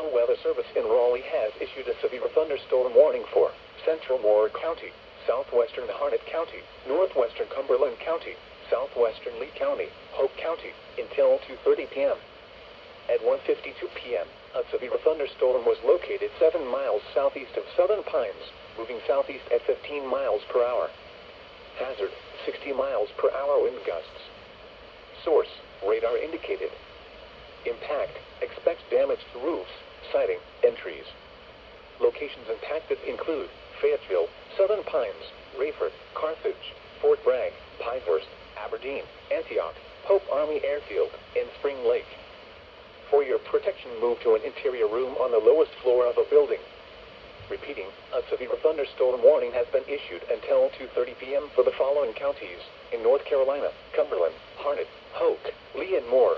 National Weather Service in Raleigh has issued a severe thunderstorm warning for central Moore County, southwestern Harnett County, northwestern Cumberland County, southwestern Lee County, Hope County, until 2:30 p.m. At 1:52 p.m., a severe thunderstorm was located 7 miles southeast of Southern Pines, moving southeast at 15 miles per hour. Hazard, 60 miles per hour wind gusts. Source, radar indicated. Impact, expect damage to roofs, siding, and trees. Locations impacted include Fayetteville, Southern Pines, Rayford, Carthage, Fort Bragg, Pinehurst, Aberdeen, Antioch, Pope Army Airfield, and Spring Lake. For your protection, move to an interior room on the lowest floor of a building. Repeating, a severe thunderstorm warning has been issued until 2:30 p.m. for the following counties in North Carolina: Cumberland, Harnett, Hoke, Lee, and Moore.